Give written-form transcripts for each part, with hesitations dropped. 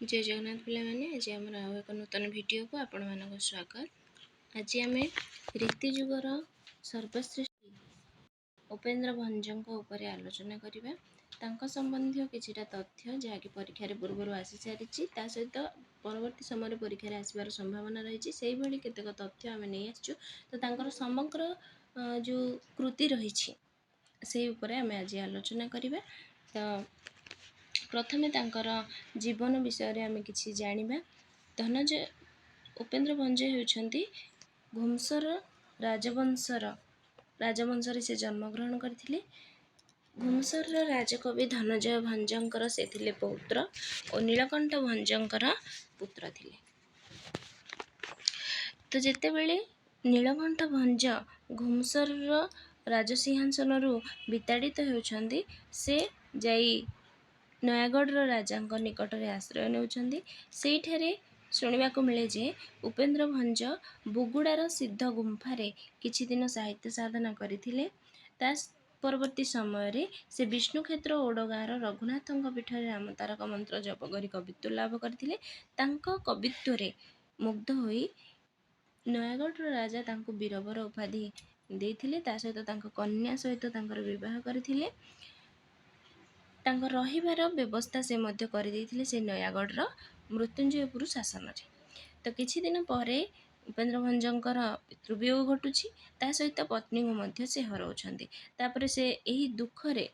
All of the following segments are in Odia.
जय जगन्नाथ पिलामाने आज आमर आउ एक नूतन वीडियो को आपण मानक स्वागत। आज आम रीतिजुगर सर्वश्रेष्ठ उपेन्द्र भंजक उपर आलोचना करबा। तांका संबंधी किछिटा तथ्य जहाँकि परीक्षा पूर्व आसी सारी सहित परवर्ती समय परीक्षा आसबार संभावना रही से भली केतेक तथ्य आम नहीं आसचु। तो तांकर समग्र जो कृति रही से उपरे आम आज आलोचना करबा। तो प्रथमे तांकर जीवन विषय आम किछि जानिबा। धनंजय उपेन्द्र भंज होउछंती घुमसर राजवंश से जन्मग्रहण करथिले। घुमसर राजकवि धनंजय भंजंकर से थिले पौत्र और नीलकंठ भंजंकर पुत्र थिले। तो जेते बेले नीलकंठ भंज घुमसर राजसिंहासन विताड़ित होउछंती से जाई नयागढ़ राजा निकट में आश्रय नेउछंती। सेठारे शुणवाक मिले जे उपेन्द्र भंज बुगुड़ार सिद्ध गुंफारे किछि दिन साहित्य साधना करथिले। ता परवर्ती समय से विष्णु क्षेत्र ओडगाँर रघुनाथ पीठ में राम तारक मंत्र जप करी कवित्व लाभ करथिले। तांको कवित्व रे मुग्ध होई नयागढ़ राजा तांको वीरवर उपाधि देथिले। ता सहित तांको कन्या सहित तांकर विवाह करथिले। तांकर रहिबार व्यवस्था से मध्य करि देथिले से नयागढ़ मृत्युंजयपुर शासन रे। तो किछि दिन परे उपेन्द्र भंजंकर पितृवियोग घटुछि। ता सहित पत्नी को मध्य से हराउछंती। तापर से एही दुख रे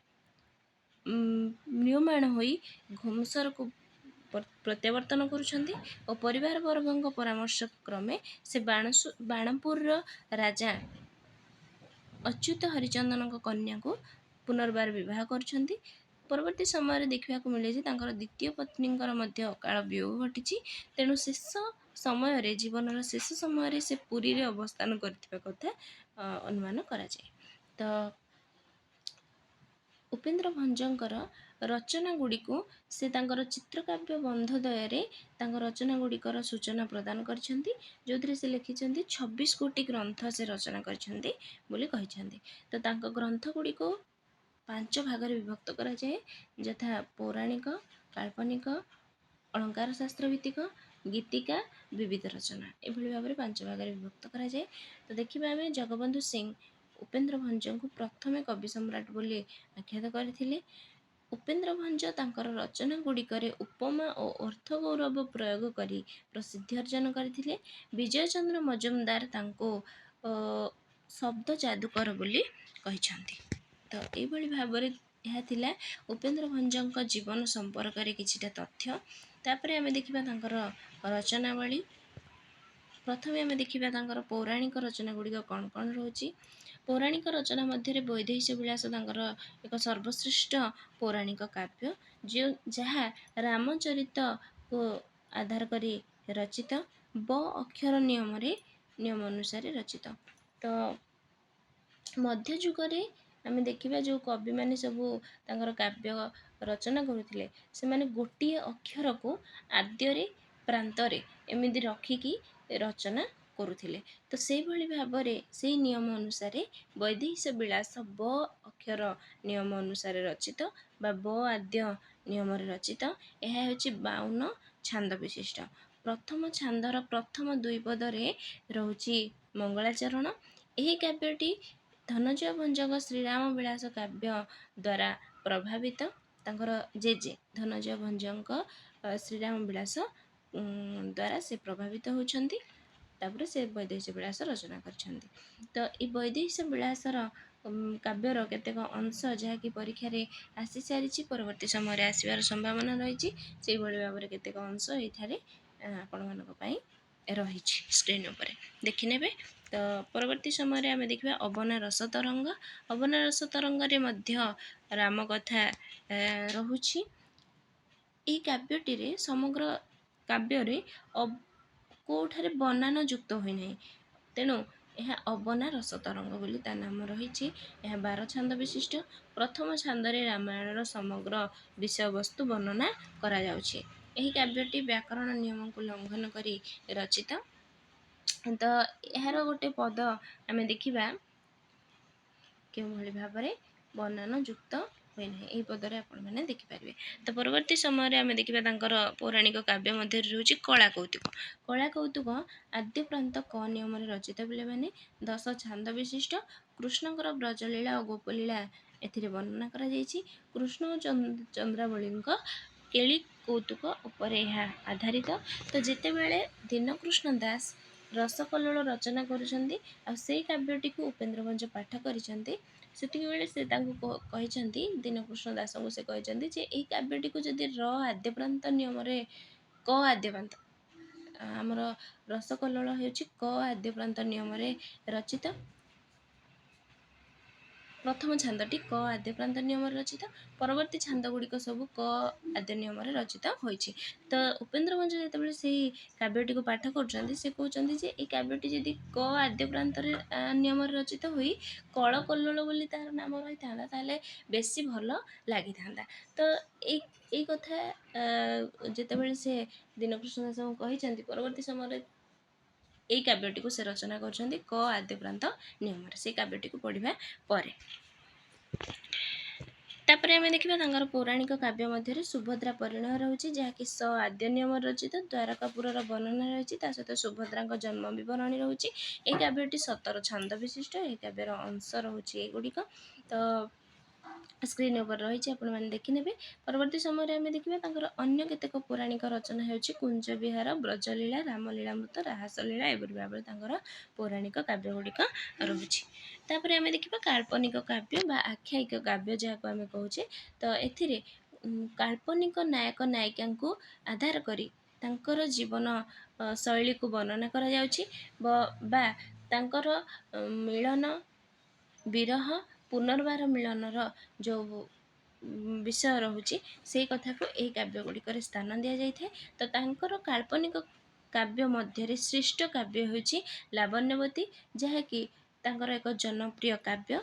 म्रियमाण होई घुमसर को प्रत्यावर्तन करुछंती और परिवार वर्गों परामर्श क्रमे से बाणपुर राजा अच्युत हरिचंदन कन्या को पुनर्बार विवाह करछंती। परवर्ती समय देखा मिले द्वितीय पत्नी अकाल वियोग घटी। तेणु शेष समय जीवन शेष समय से पुरी रे अवस्थान करथिबा कथा अनुमान करा जाए। तो उपेन्द्र भंजंकर रचना गुड़ी को से तांकर चित्रकाव्य बंधोदय रचना गुड़िकर सूचना प्रदान करछंती। जो से लिखिछंती 26 कोटी ग्रंथ से रचना करछंती बोली कहिछंती। तो तांको ग्रंथ गुड़ी को 5 भाग विभक्त करा जाए, यथा पौराणिक, काल्पनिक, अलंकार शास्त्र भित्तिक, गीतिका, विविध रचना एभली भाव में 5 भाग विभक्त करा जाए। तो देखिबा आमे जगबंधु सिंह उपेन्द्र भंज को प्रथमे कवि सम्राट बोली आख्यात करथिले। उपेन्द्र भंज तांकर रचना गुड़िकरे उपमा और अर्थ गौरव प्रयोग करी प्रसिद्धि अर्जन करथिले। विजय चंद्र मजुमदार तांको शब्द जादूकर बोली कहिछंती। तो एभली भाव में यह थिला उपेन्द्र भंजक जीवन संपर्क रे किछिटा तथ्य। तापरे आमे देखिबा तांकर रचनावली। प्रथमे आमे देखिबा तांकर पौराणिक रचना गुड़िक कौन कौन रोची। पौराणिक रचना मध्य वैदेही विलास तांकर एक सर्वश्रेष्ठ पौराणिक काव्य जो जहाँ रामचरित को आधार करी रचित ब अक्षर नियम अनुसार रचित। तो मध्य जुगरे आमे देखिबा जो कवि माने सबू तांकर काव्य रचना करुथिले से माने गोटिए अक्षर को आद्य प्रांत रे एमिति रखिकी रचना करुथिले। तो से भली भाबरे से नियम अनुसार वैदेही विलास ब अक्षर नियम अनुसार रचित बा ब आद्य नियम रचित। यह होछि 52 छांद विशिष्ट। प्रथम छांदर प्रथम 2 पद रे रहुछि मंगलाचरण। एही काव्यटी धनंजय भंजक श्रीराम विलास काव्य द्वारा प्रभावित। तांकर जेजे धनंजय भंजक श्रीराम विलास द्वारा से प्रभावित होछंती। तापर से वैदेही विलास रचना करछंती। तो ई वैदेही विलासर काव्यर केतेक अंश जहाँकि परीक्षा रे आसी सारी परवर्ती समय आसबार संभावना रही से भली भाव में केतेक अंश एठारे आपण मानक पई रही स्क्रीन उपर देखि नेबे। तो परवर्ती समय आमे देखिबा अबना रस तरंग। अबना रस तरंग रे मध्य राम कथा रहुछि। एही काव्यटी रे समग्र काव्य रे कोठारे बनान युक्त होई नै। तेणु यह अबना रस तरंग बोली ता नाम रही। यह 12 छांद विशिष्ट। प्रथम छांद रे रामायण समग्र विषय वस्तु वर्णना करा जाउछि। एही काव्यटी व्याकरण नियम को लंघन करी रचित। तो यार गोटे पद आमे देखिबा के भली भाव में वर्णन युक्त ହୋଇନାହିଁ। ଏହି ପଦରେ ଆପଣମାନେ ଦେଖିପାରିବେ। ତ ପରବର୍ତ୍ତୀ ସମୟରେ ଆମେ ଦେଖିବା ତାଙ୍କର ପୌରାଣିକ କାବ୍ୟ ମଧ୍ୟରେ ରହୁଛି କଳା କୌତୁକ। କଳା କୌତୁକ ଆଦ୍ୟପ୍ରାନ୍ତ କ ନିୟମରେ ରଚିତ ପିଲାମାନେ 10 ଛାନ୍ଦ ବିଶିଷ୍ଟ। କୃଷ୍ଣଙ୍କର ବ୍ରଜଲୀଳା ଓ ଗୋପଲୀଳା ଏଥିରେ ବର୍ଣ୍ଣନା କରାଯାଇଛି। କୃଷ୍ଣ ଓ ଚନ୍ଦ୍ରାବଳୀଙ୍କ କେଳି କୌତୁକ ଉପରେ ଏହା ଆଧାରିତ। ତ ଯେତେବେଳେ ଦୀନକୃଷ୍ଣ ଦାସ ରସକଲ୍ଲୋଳ ରଚନା କରୁଛନ୍ତି ଆଉ ସେଇ କାବ୍ୟଟିକୁ ଉପେନ୍ଦ୍ର ଭଞ୍ଜ ପାଠ କରିଛନ୍ତି, ସେତିକିବେଳେ ସେ ତାଙ୍କୁ କହିଛନ୍ତି, ଦୀନକୃଷ୍ଣ ଦାସଙ୍କୁ ସେ କହିଛନ୍ତି ଯେ ଏହି କାବ୍ୟଟିକୁ ଯଦି ଆଦ୍ୟପ୍ରାନ୍ତ ନିୟମରେ କ ଆଦ୍ୟପ୍ରାନ୍ତ, ଆମର ରସକଲ୍ଲୋଳ ହେଉଛି କ ଆଦ୍ୟପ୍ରାନ୍ତ ନିୟମରେ ରଚିତ। ପ୍ରଥମ ଛାନ୍ଦଟି କ ଆଦ୍ୟପ୍ରାନ୍ତ ନିୟମରେ ରଚିତ, ପରବର୍ତ୍ତୀ ଛାନ୍ଦ ଗୁଡ଼ିକ ସବୁ କ ଆଦ୍ୟ ନିୟମରେ ରଚିତ ହୋଇଛି। ତ ଉପେନ୍ଦ୍ର ଭଞ୍ଜ ଯେତେବେଳେ ସେହି କାବ୍ୟଟିକୁ ପାଠ କରୁଛନ୍ତି, ସେ କହୁଛନ୍ତି ଯେ ଏହି କାବ୍ୟଟି ଯଦି କ ଆଦ୍ୟପ୍ରାନ୍ତରେ ନିୟମରେ ରଚିତ ହୋଇ କଳ କଲ୍ଲୋଳ ବୋଲି ତାହାର ନାମ ରହିଥାନ୍ତା, ତାହେଲେ ବେଶୀ ଭଲ ଲାଗିଥାନ୍ତା। ତ ଏଇ କଥା ଯେତେବେଳେ ସେ ଦୀନକୃଷ୍ଣ ଦାସଙ୍କୁ କହିଛନ୍ତି, ପରବର୍ତ୍ତୀ ସମୟରେ ଏଇ କାବ୍ୟଟିକୁ ସେ ରଚନା କରୁଛନ୍ତି କ ଆଦ୍ୟପ୍ରାନ୍ତ ନିୟମରେ, ସେଇ କାବ୍ୟଟିକୁ ପଢ଼ିବା ପରେ। ତାପରେ ଆମେ ଦେଖିବା ତାଙ୍କର ପୌରାଣିକ କାବ୍ୟ ମଧ୍ୟରେ ସୁଭଦ୍ରା ପରିଣୟ ରହୁଛି, ଯାହାକି ସ ଆଦ୍ୟ ନିୟମରେ ରଚିତ। ଦ୍ୱାରକାପୁରର ବର୍ଣ୍ଣନା ରହିଛି, ତା ସହିତ ସୁଭଦ୍ରାଙ୍କ ଜନ୍ମ ବିବରଣୀ ରହୁଛି। ଏହି କାବ୍ୟଟି 17 ଛାନ୍ଦ ବିଶିଷ୍ଟ। ଏହି କାବ୍ୟର ଅଂଶ ରହୁଛି ଏଗୁଡ଼ିକ। ତ ସ୍କ୍ରିନ୍ ଉପରେ ରହିଛି, ଆପଣମାନେ ଦେଖିନେବେ। ପରବର୍ତ୍ତୀ ସମୟରେ ଆମେ ଦେଖିବା ତାଙ୍କର ଅନ୍ୟ କେତେକ ପୌରାଣିକ ରଚନା ହେଉଛି କୁଞ୍ଜ ବିହାର, ବ୍ରଜଲୀଳା, ରାମଲୀଳାମୃତ, ରାହାସଲୀଳା, ଏଭଳି ଭାବରେ ତାଙ୍କର ପୌରାଣିକ କାବ୍ୟ ଗୁଡ଼ିକ ରହୁଛି। ତାପରେ ଆମେ ଦେଖିବା କାଳ୍ପନିକ କାବ୍ୟ ବା ଆଖ୍ୟାୟିକ କାବ୍ୟ ଯାହାକୁ ଆମେ କହୁଛେ। ତ ଏଥିରେ କାଳ୍ପନିକ ନାୟକ ନାୟିକାଙ୍କୁ ଆଧାର କରି ତାଙ୍କର ଜୀବନ ଶୈଳୀକୁ ବର୍ଣ୍ଣନା କରାଯାଉଛି ବା ତାଙ୍କର ମିଳନ, ବିରହ, ପୁନର୍ବାର ମିଳନର ଯେଉଁ ବିଷୟ ରହୁଛି, ସେଇ କଥାକୁ ଏହି କାବ୍ୟ ଗୁଡ଼ିକରେ ସ୍ଥାନ ଦିଆଯାଇଥାଏ। ତ ତାଙ୍କର କାଳ୍ପନିକ କାବ୍ୟ ମଧ୍ୟରେ ଶ୍ରେଷ୍ଠ କାବ୍ୟ ହେଉଛି ଲାବଣ୍ୟବତୀ, ଯାହାକି ତାଙ୍କର ଏକ ଜନପ୍ରିୟ କାବ୍ୟ।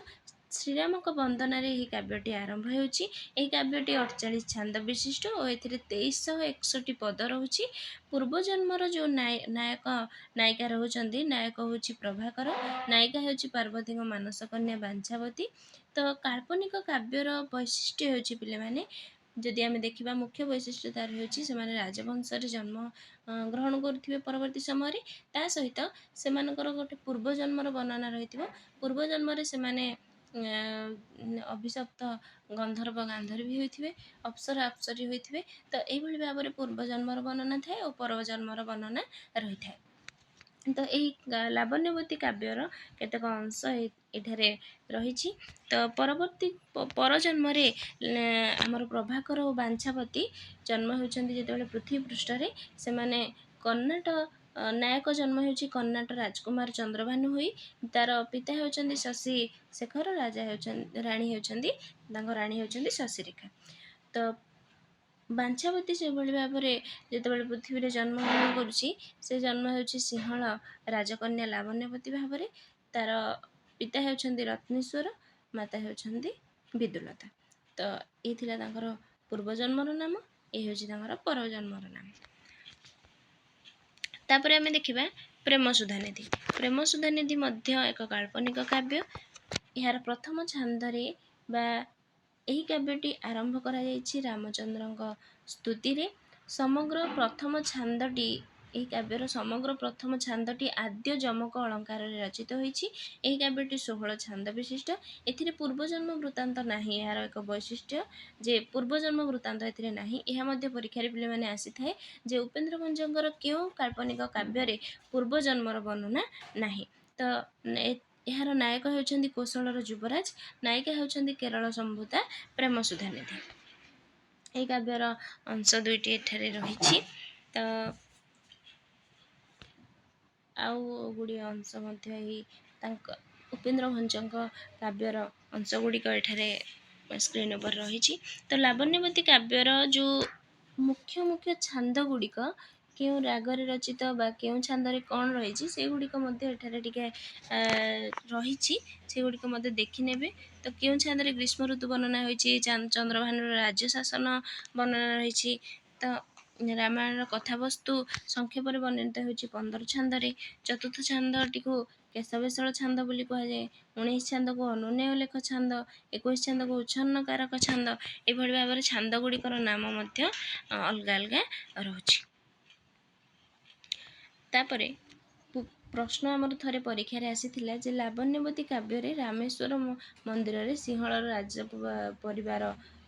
ଶ୍ରୀରାମଙ୍କ ବନ୍ଦନାରେ ଏହି କାବ୍ୟଟି ଆରମ୍ଭ ହେଉଛି। ଏହି କାବ୍ୟଟି 48 ଛାନ୍ଦ ବିଶିଷ୍ଟ ଓ ଏଥିରେ 2361 ପଦ ରହୁଛି। ପୂର୍ବଜନ୍ମର ଯେଉଁ ନାୟକ ନାୟିକା ରହୁଛନ୍ତି, ନାୟକ ହେଉଛି ପ୍ରଭାକର, ନାୟିକା ହେଉଛି ପାର୍ବତୀଙ୍କ ମାନସ କନ୍ୟା ବାଞ୍ଛାବତୀ। ତ କାଳ୍ପନିକ କାବ୍ୟର ବୈଶିଷ୍ଟ୍ୟ ହେଉଛି ପିଲାମାନେ, ଯଦି ଆମେ ଦେଖିବା ମୁଖ୍ୟ ବୈଶିଷ୍ଟ୍ୟ ତାର ହେଉଛି ସେମାନେ ରାଜବଂଶରେ ଜନ୍ମ ଗ୍ରହଣ କରୁଥିବେ ପରବର୍ତ୍ତୀ ସମୟରେ। ତା ସହିତ ସେମାନଙ୍କର ଗୋଟେ ପୂର୍ବଜନ୍ମର ବର୍ଣ୍ଣନା ରହିଥିବ। ପୂର୍ବଜନ୍ମରେ ସେମାନେ ଅଭିଶପ୍ତ ଗନ୍ଧର୍ବ ଗାନ୍ଧର୍ବୀ ହୋଇଥିବେ, ଅପ୍ସରା ଅପ୍ସରୀ ହୋଇଥିବେ। ତ ଏଇଭଳି ଭାବରେ ପୂର୍ବଜନ୍ମର ବର୍ଣ୍ଣନା ଥାଏ ଓ ପରଜନ୍ମର ବର୍ଣ୍ଣନା ରହିଥାଏ। ତ ଏହି ଲାବଣ୍ୟବତୀ କାବ୍ୟର କେତେକ ଅଂଶ ଏଠାରେ ରହିଛି। ତ ପରବର୍ତ୍ତୀ ପରଜନ୍ମରେ ଆମର ପ୍ରଭାକର ଓ ବାଞ୍ଛାବତୀ ଜନ୍ମ ହେଉଛନ୍ତି ଯେତେବେଳେ ପୃଥିବୀ ପୃଷ୍ଠରେ, ସେମାନେ କର୍ଣ୍ଣାଟ ନାୟକ ଜନ୍ମ ହେଉଛି କର୍ଣ୍ଣାଟ ରାଜକୁମାର ଚନ୍ଦ୍ରଭାନୁ ହୋଇ। ତାର ପିତା ହେଉଛନ୍ତି ଶଶି ଶେଖର, ରାଣୀ ହେଉଛନ୍ତି ଶଶିରେଖା। ତ ବାଞ୍ଛାବତୀ ସେଭଳି ଭାବରେ ଯେତେବେଳେ ପୃଥିବୀରେ ଜନ୍ମଗ୍ରହଣ କରୁଛି, ସେ ଜନ୍ମ ହେଉଛି ସିଂହଳ ରାଜକନ୍ୟା ଲାବଣ୍ୟବତୀ ଭାବରେ। ତାର ପିତା ହେଉଛନ୍ତି ରତ୍ନେଶ୍ୱର, ମାତା ହେଉଛନ୍ତି ବିଦୁଲତା। ତ ଏ ଥିଲା ତାଙ୍କର ପୂର୍ବଜନ୍ମର ନାମ, ଏ ହେଉଛି ତାଙ୍କର ପରଜନ୍ମର ନାମ। ତାପରେ ଆମେ ଦେଖିବା ପ୍ରେମ ସୁଧାନିଧି। ପ୍ରେମ ସୁଧାନିଧି ମଧ୍ୟ ଏକ କାଳ୍ପନିକ କାବ୍ୟ। ଏହାର ପ୍ରଥମ ଛାନ୍ଦରେ ବା ଏହି କାବ୍ୟଟି ଆରମ୍ଭ କରାଯାଇଛି ରାମଚନ୍ଦ୍ରଙ୍କ ସ୍ତୁତିରେ। ଏହି କାବ୍ୟର ସମଗ୍ର ପ୍ରଥମ ଛାନ୍ଦଟି ଆଦ୍ୟ ଯମକ ଅଳଙ୍କାରରେ ରଚିତ ହୋଇଛି। ଏହି କାବ୍ୟଟି 16 ଛାନ୍ଦ ବିଶିଷ୍ଟ। ଏଥିରେ ପୂର୍ବଜନ୍ମ ବୃତ୍ତାନ୍ତ ନାହିଁ। ଏହାର ଏକ ବୈଶିଷ୍ଟ୍ୟ ଯେ ପୂର୍ବଜନ୍ମ ବୃତ୍ତାନ୍ତ ଏଥିରେ ନାହିଁ। ଏହା ମଧ୍ୟ ପରୀକ୍ଷାରେ ପିଲାମାନେ ଆସିଥାଏ ଯେ ଉପେନ୍ଦ୍ର ଭଞ୍ଜଙ୍କର କେଉଁ କାଳ୍ପନିକ କାବ୍ୟରେ ପୂର୍ବଜନ୍ମର ବର୍ଣ୍ଣନା ନାହିଁ। ତ ଏହାର ନାୟକ ହେଉଛନ୍ତି କୋଶଳର ଯୁବରାଜ, ନାୟିକା ହେଉଛନ୍ତି କେରଳ ସମ୍ଭୂତା ପ୍ରେମ ସୁଧାନିଧି। ଏହି କାବ୍ୟର ଅଂଶ ଦୁଇଟି ଏଠାରେ ରହିଛି। ତ ଆଉ ଗୁଡ଼ିଏ ଅଂଶ ମଧ୍ୟ ଏହି ତାଙ୍କ ଉପେନ୍ଦ୍ର ଭଞ୍ଜଙ୍କ କାବ୍ୟର ଅଂଶ ଗୁଡ଼ିକ ଏଠାରେ ସ୍କ୍ରିନ୍ ଉପରେ ରହିଛି। ତ ଲାବଣ୍ୟବତୀ କାବ୍ୟର ଯେଉଁ ମୁଖ୍ୟ ଛାନ୍ଦ ଗୁଡ଼ିକ କେଉଁ ରାଗରେ ରଚିତ ବା କେଉଁ ଛାନ୍ଦରେ କ'ଣ ରହିଛି, ସେଗୁଡ଼ିକ ମଧ୍ୟ ଏଠାରେ ଟିକେ ରହିଛି, ସେଗୁଡ଼ିକ ମଧ୍ୟ ଦେଖିନେବେ। ତ କେଉଁ ଛାନ୍ଦରେ ଗ୍ରୀଷ୍ମ ଋତୁ ବର୍ଣ୍ଣନା ହୋଇଛି, ଚନ୍ଦ୍ରଭାନୁର ରାଜ୍ୟ ଶାସନ ବର୍ଣ୍ଣନା ରହିଛି। ତ ରାମାୟଣର କଥାବସ୍ତୁ ସଂକ୍ଷେପରେ ବର୍ଣ୍ଣିତ ହେଉଛି 15 ଛାନ୍ଦରେ। ଚତୁର୍ଥ ଛାନ୍ଦଟିକୁ କେଶବେଶଳ ଛାନ୍ଦ ବୋଲି କୁହାଯାଏ। 19 ଛାନ୍ଦକୁ ଅନୁନ୍ୱୟ ଲେଖ ଛାନ୍ଦ, 21 ଛାନ୍ଦକୁ ଉଚ୍ଛନ୍ନ କାରକ ଛାନ୍ଦ। ଏଭଳି ଭାବରେ ଛାନ୍ଦ ଗୁଡ଼ିକର ନାମ ମଧ୍ୟ ଅଲଗା ଅଲଗା ରହୁଛି। ତାପରେ ପ୍ରଶ୍ନ ଆମର ଥରେ ପରୀକ୍ଷାରେ ଆସିଥିଲା ଯେ ଲାବଣ୍ୟବତୀ କାବ୍ୟରେ ରାମେଶ୍ୱର ମନ୍ଦିରରେ ସିଂହଳର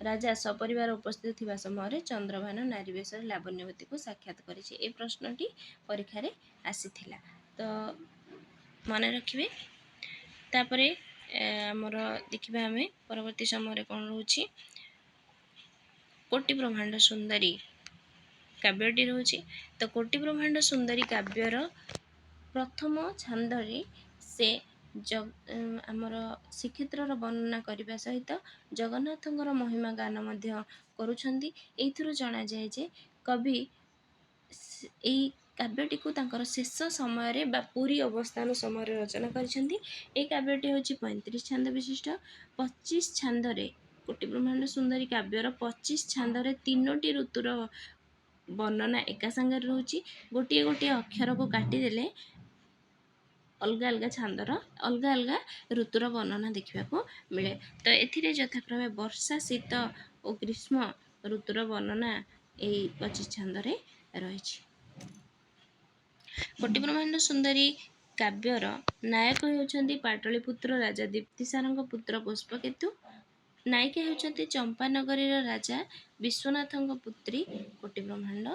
ରାଜା ସପରିବାର ଉପସ୍ଥିତ ଥିବା ସମୟରେ ଚନ୍ଦ୍ରଭାନ ନାରୀ ବେଶରେ ଲାବଣ୍ୟବତୀକୁ ସାକ୍ଷାତ କରିଛି। ଏ ପ୍ରଶ୍ନଟି ପରୀକ୍ଷାରେ ଆସିଥିଲା, ତ ମନେ ରଖିବେ। ତାପରେ ଆମର ଦେଖିବା ଆମେ ପରବର୍ତ୍ତୀ ସମୟରେ କ'ଣ ରହୁଛି, କୋଟି ବ୍ରହ୍ମାଣ୍ଡ ସୁନ୍ଦରୀ କାବ୍ୟଟି ରହୁଛି। ତ କୋଟି ବ୍ରହ୍ମାଣ୍ଡ ସୁନ୍ଦରୀ କାବ୍ୟର ପ୍ରଥମ ଛାନ୍ଦରେ ସେ ଆମର ଶ୍ରୀକ୍ଷେତ୍ରର ବର୍ଣ୍ଣନା କରିବା ସହିତ ଜଗନ୍ନାଥଙ୍କର ମହିମା ଗାନ ମଧ୍ୟ କରୁଛନ୍ତି। ଏଇଥିରୁ ଜଣାଯାଏ ଯେ କବି ଏଇ କାବ୍ୟଟିକୁ ତାଙ୍କର ଶେଷ ସମୟରେ ବା ପୁରୀ ଅବସ୍ଥାନ ସମୟରେ ରଚନା କରିଛନ୍ତି। ଏହି କାବ୍ୟଟି ହେଉଛି 35 ଛାନ୍ଦ ବିଶିଷ୍ଟ। 25 ଛାନ୍ଦରେ କୋଟି ବ୍ରହ୍ମାଣ୍ଡ ସୁନ୍ଦରୀ କାବ୍ୟର 25 ଛାନ୍ଦରେ 3ଟି ଋତୁର ବର୍ଣ୍ଣନା ଏକା ସାଙ୍ଗରେ ରହୁଛି। ଗୋଟିଏ ଗୋଟିଏ ଅକ୍ଷରକୁ କାଟିଦେଲେ ଅଲଗା ଅଲଗା ଛାନ୍ଦର ଅଲଗା ଅଲଗା ଋତୁର ବର୍ଣ୍ଣନା ଦେଖିବାକୁ ମିଳେ। ତ ଏଥିରେ ଯଥାକ୍ରମେ ବର୍ଷା, ଶୀତ ଓ ଗ୍ରୀଷ୍ମ ଋତୁର ବର୍ଣ୍ଣନା ଏହି 25 ଛାନ୍ଦରେ ରହିଛି। କୋଟି ବ୍ରହ୍ମାଣ୍ଡ ସୁନ୍ଦରୀ କାବ୍ୟର ନାୟକ ହେଉଛନ୍ତି ପାଟଳୀପୁତ୍ର ରାଜା ଦୀପ୍ତିସାରଙ୍କ ପୁତ୍ର ପୁଷ୍ପକେତୁ। ନାୟିକା ହେଉଛନ୍ତି ଚମ୍ପାନଗରୀର ରାଜା ବିଶ୍ୱନାଥଙ୍କ ପୁତ୍ରୀ କୋଟି ବ୍ରହ୍ମାଣ୍ଡ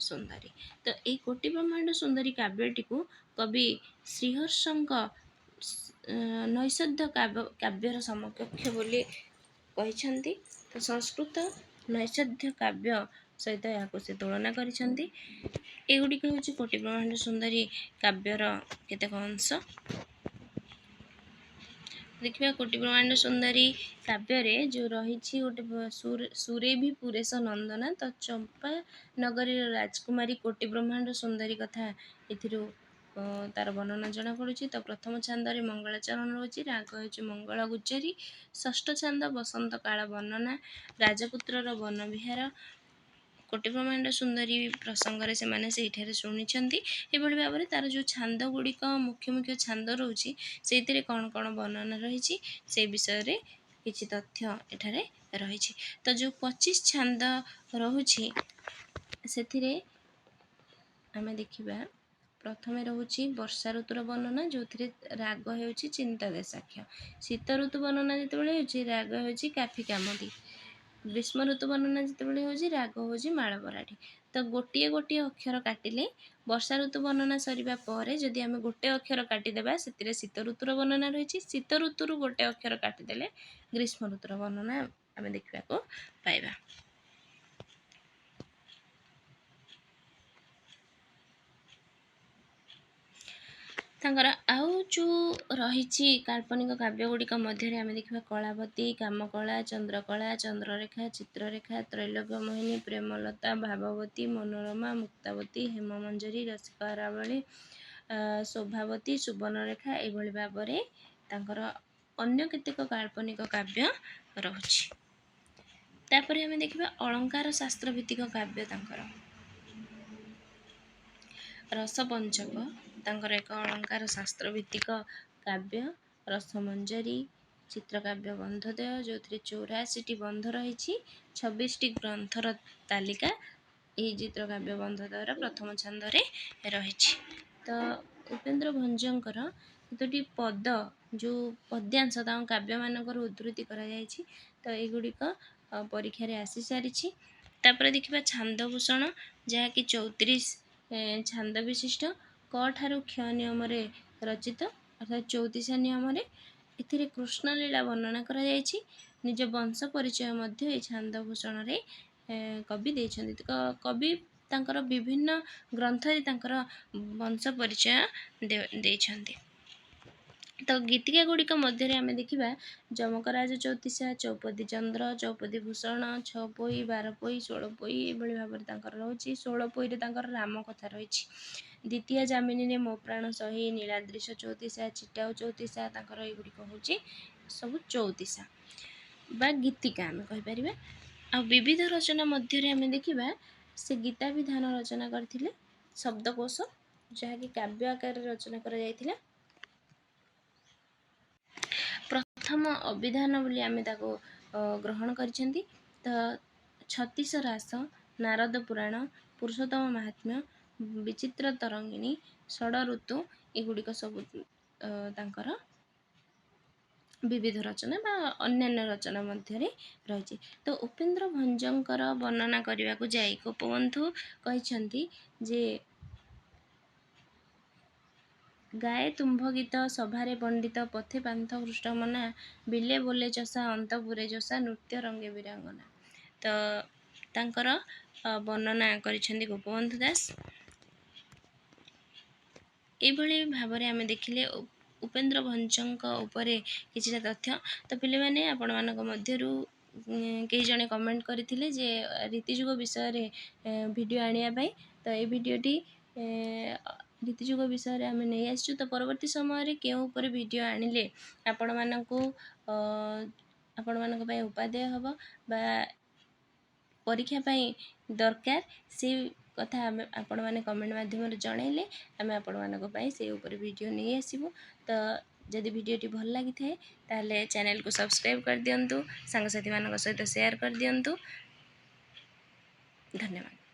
ସୁନ୍ଦରୀ। ତ ଏଇ କୋଟି ବ୍ରହ୍ମାଣ୍ଡ ସୁନ୍ଦରୀ କାବ୍ୟଟିକୁ କବି ଶ୍ରୀହର୍ଷଙ୍କ ନୈଷଧ କାବ୍ୟର ସମକକ୍ଷ ବୋଲି କହିଛନ୍ତି। ତ ସଂସ୍କୃତ ନୈଷଧ କାବ୍ୟ ସହିତ ଏହାକୁ ସେ ତୁଳନା କରିଛନ୍ତି। ଏଗୁଡ଼ିକ ହେଉଛି କୋଟି ବ୍ରହ୍ମାଣ୍ଡ ସୁନ୍ଦରୀ କାବ୍ୟର କେତେକ ଅଂଶ। ଦେଖିବା କୋଟି ବ୍ରହ୍ମାଣ୍ଡ ସୁନ୍ଦରୀ କାବ୍ୟରେ ଯେଉଁ ରହିଛି ଗୋଟେ ସୁରେଭି ପୁରେଶ ନନ୍ଦନା, ତ ଚମ୍ପା ନଗରୀର ରାଜକୁମାରୀ କୋଟି ବ୍ରହ୍ମାଣ୍ଡ ସୁନ୍ଦରୀ କଥା ଏଥିରୁ ତାର ବର୍ଣ୍ଣନା ଜଣାପଡ଼ୁଛି। ତ ପ୍ରଥମ ଛାନ୍ଦରେ ମଙ୍ଗଳାଚରଣ ରହୁଛି, ରାଗ ହେଉଛି ମଙ୍ଗଳ ଗୁଜ୍ଜରୀ। ଷଷ୍ଠ ଛାନ୍ଦ ବସନ୍ତ କାଳ ବର୍ଣ୍ଣନା, ରାଜପୁତ୍ରର ବନବିହାର। କୋଟି ବ୍ରହ୍ମାଣ୍ଡ ସୁନ୍ଦରୀ ପ୍ରସଙ୍ଗରେ ସେମାନେ ସେଇଠାରେ ଶୁଣିଛନ୍ତି। ଏଭଳି ଭାବରେ ତାର ଯେଉଁ ଛାନ୍ଦ ଗୁଡ଼ିକ ମୁଖ୍ୟ ମୁଖ୍ୟ ଛାନ୍ଦ ରହୁଛି ସେଇଥିରେ କ'ଣ କ'ଣ ବର୍ଣ୍ଣନା ରହିଛି ସେ ବିଷୟରେ କିଛି ତଥ୍ୟ ଏଠାରେ ରହିଛି। ତ ଯେଉଁ 25 ଛାନ୍ଦ ରହୁଛି ସେଥିରେ ଆମେ ଦେଖିବା ପ୍ରଥମେ ରହୁଛି ବର୍ଷା ଋତୁର ବର୍ଣ୍ଣନା, ଯେଉଁଥିରେ ରାଗ ହେଉଛି ଚିନ୍ତା ଦେଶାକ୍ଷ। ଶୀତ ଋତୁ ବର୍ଣ୍ଣନା ଯେତେବେଳେ ହେଉଛି ରାଗ ହେଉଛି କାଫି କାମଦି। ଗ୍ରୀଷ୍ମ ଋତୁ ବର୍ଣ୍ଣନା ଯେତେବେଳେ ହେଉଛି ରାଗ ହେଉଛି ମାଳବରାଢି। ତ ଗୋଟିଏ ଗୋଟିଏ ଅକ୍ଷର କାଟିଲେ ବର୍ଷା ଋତୁ ବର୍ଣ୍ଣନା ସରିବା ପରେ ଯଦି ଆମେ ଗୋଟେ ଅକ୍ଷର କାଟିଦେବା ସେଥିରେ ଶୀତ ଋତୁର ବର୍ଣ୍ଣନା ରହିଛି। ଶୀତ ଋତୁରୁ ଗୋଟେ ଅକ୍ଷର କାଟିଦେଲେ ଗ୍ରୀଷ୍ମ ଋତୁର ବର୍ଣ୍ଣନା ଆମେ ଦେଖିବାକୁ ପାଇବା। ତାଙ୍କର ଆଉ ଯେଉଁ ରହିଛି କାଳ୍ପନିକ କାବ୍ୟ ଗୁଡ଼ିକ ମଧ୍ୟରେ ଆମେ ଦେଖିବା କଳାବତୀ, କାମକଳା, ଚନ୍ଦ୍ରକଳା, ଚନ୍ଦ୍ରରେଖା, ଚିତ୍ରରେଖା, ତ୍ରୈଲୋକ୍ୟ ମୋହିନୀ, ପ୍ରେମଲତା, ଭାବବତୀ, ମନୋରମା, ମୁକ୍ତାବତୀ, ହେମମଞ୍ଜରୀ, ରସିକ ଆରାବଳୀ, ଶୋଭାବତୀ, ସୁବର୍ଣ୍ଣରେଖା। ଏଭଳି ଭାବରେ ତାଙ୍କର ଅନ୍ୟ କେତେକ କାଳ୍ପନିକ କାବ୍ୟ ରହୁଛି। ତାପରେ ଆମେ ଦେଖିବା ଅଳଙ୍କାର ଶାସ୍ତ୍ର ଭିତ୍ତିକ କାବ୍ୟ ତାଙ୍କର। ରସପଞ୍ଚକ ତାଙ୍କର ଏକ ଅଳଙ୍କାର ଶାସ୍ତ୍ର ଭିତ୍ତିକ କାବ୍ୟ। ରସମଞ୍ଜରୀ, ଚିତ୍ରକାବ୍ୟ ବନ୍ଧୋଦୟ, ଯେଉଁଥିରେ 84ଟି ବନ୍ଧ ରହିଛି, 26ଟି ଗ୍ରନ୍ଥର ତାଲିକା ଏହି ଚିତ୍ରକାବ୍ୟ ବନ୍ଧୋଦୟର ପ୍ରଥମ ଛାନ୍ଦରେ ରହିଛି। ତ ଉପେନ୍ଦ୍ର ଭଞ୍ଜଙ୍କର କେତୋଟି ପଦ ଯେଉଁ ପଦ୍ୟାଂଶ ତାଙ୍କ କାବ୍ୟମାନଙ୍କର ଉଦ୍ଧୃତି କରାଯାଇଛି, ତ ଏଗୁଡ଼ିକ ପରୀକ୍ଷାରେ ଆସିସାରିଛି। ତାପରେ ଦେଖିବା ଛାନ୍ଦଭୂଷଣ, ଯାହାକି 34 ଛାନ୍ଦ ବିଶିଷ୍ଟ, କ ଠାରୁ କ୍ଷ ନିୟମରେ ରଚିତ, ଅର୍ଥାତ୍ 34 ନିୟମରେ। ଏଥିରେ କୃଷ୍ଣଲୀଳା ବର୍ଣ୍ଣନା କରାଯାଇଛି। ନିଜ ବଂଶ ପରିଚୟ ମଧ୍ୟ ଏହି ଛାନ୍ଦଭୂଷଣରେ କବି ଦେଇଛନ୍ତି। କବି ତାଙ୍କର ବିଭିନ୍ନ ଗ୍ରନ୍ଥରେ ତାଙ୍କର ବଂଶ ପରିଚୟ ଦେଇଛନ୍ତି। ତ ଗୀତିକା ଗୁଡ଼ିକ ମଧ୍ୟରେ ଆମେ ଦେଖିବା ଯମକରାଜ ଚୌତିଶା, ଚୌପଦୀ ଚନ୍ଦ୍ର, ଚୌପଦୀ ଭୂଷଣ, 6 ପୋଇ, 12 ପୋଇ, 16 ପୋଇ ଏଭଳି ଭାବରେ ତାଙ୍କର ରହୁଛି। 16 ପୋଇରେ ତାଙ୍କର ରାମ କଥା ରହିଛି। ଦ୍ୱିତୀୟା ଯାମିନୀରେ ମୋ ପ୍ରାଣ ସହି, ନୀଳାଦ୍ରିଶ ଚୌତିଶା, ଚିଟାଉ ଚୌତିଶା, ତାଙ୍କର ଏଗୁଡ଼ିକ ହେଉଛି ସବୁ ଚୌତିଶା ବା ଗୀତିକା ଆମେ କହିପାରିବା। ଆଉ ବିବିଧ ରଚନା ମଧ୍ୟରେ ଆମେ ଦେଖିବା ସେ ଗୀତାଭିଧାନ ରଚନା କରିଥିଲେ, ଶବ୍ଦକୋଷ ଯାହାକି କାବ୍ୟ ଆକାରରେ ରଚନା କରାଯାଇଥିଲା। ପ୍ରଥମ ଅଭିଧାନ ବୋଲି ଆମେ ତାକୁ ଗ୍ରହଣ କରିଛନ୍ତି। ତ 36 ରାସ, ନାରଦ ପୁରାଣ, ପୁରୁଷୋତ୍ତମ ମାହାତ୍ମ୍ୟ, ବିଚିତ୍ର ତରଙ୍ଗିଣୀ, ଷଡ଼ଋତୁ ଏଗୁଡ଼ିକ ସବୁ ତାଙ୍କର ବିବିଧ ରଚନା ବା ଅନ୍ୟାନ୍ୟ ରଚନା ମଧ୍ୟରେ ରହିଛି। ତ ଉପେନ୍ଦ୍ର ଭଞ୍ଜଙ୍କର ବର୍ଣ୍ଣନା କରିବାକୁ ଯାଇ ଗୋପବନ୍ଧୁ କହିଛନ୍ତି ଯେ ଗାଏ ତୁମ୍ଭ ଗୀତ ସଭାରେ ପଣ୍ଡିତ, ପଥେ ପାନ୍ଥ ପୃଷ୍ଠମନା, ବିଲେ ବୋଲେ ଚଷା, ଅନ୍ତପୁରେ ଯୋଷା, ନୃତ୍ୟ ରଙ୍ଗେ ବୀରାଙ୍ଗନା। ତ ତାଙ୍କର ବର୍ଣ୍ଣନା କରିଛନ୍ତି ଗୋପବନ୍ଧୁ ଦାସ। ଏଇଭଳି ଭାବରେ ଆମେ ଦେଖିଲେ ଉପେନ୍ଦ୍ର ଭଞ୍ଜଙ୍କ ଉପରେ କିଛିଟା ତଥ୍ୟ। ତ ପିଲାମାନେ ଆପଣମାନଙ୍କ ମଧ୍ୟରୁ କେହି ଜଣେ କମେଣ୍ଟ କରିଥିଲେ ଯେ ରୀତିଯୁଗ ବିଷୟରେ ଭିଡ଼ିଓ ଆଣିବା ପାଇଁ। ତ ଏଇ ଭିଡ଼ିଓଟି ରୀତିଯୁଗ ବିଷୟରେ ଆମେ ନେଇ ଆସିଛୁ। ତ ପରବର୍ତ୍ତୀ ସମୟରେ କେଉଁ ଉପରେ ଭିଡ଼ିଓ ଆଣିଲେ ଆପଣମାନଙ୍କ ପାଇଁ ଉପାଦେୟ ହେବ ବା ପରୀକ୍ଷା ପାଇଁ ଦରକାର, ସେ କଥା ଆମେ ଆପଣମାନେ କମେଣ୍ଟ ମାଧ୍ୟମରେ ଜଣାଇଲେ ଆମେ ଆପଣମାନଙ୍କ ପାଇଁ ସେ ଉପରେ ଭିଡ଼ିଓ ନେଇ ଆସିବୁ। ତ ଯଦି ଭିଡ଼ିଓଟି ଭଲ ଲାଗିଥାଏ ତାହେଲେ ଚ୍ୟାନେଲକୁ ସବସ୍କ୍ରାଇବ୍ କରିଦିଅନ୍ତୁ, ସାଙ୍ଗସାଥିମାନଙ୍କ ସହିତ ସେୟାର କରିଦିଅନ୍ତୁ। ଧନ୍ୟବାଦ।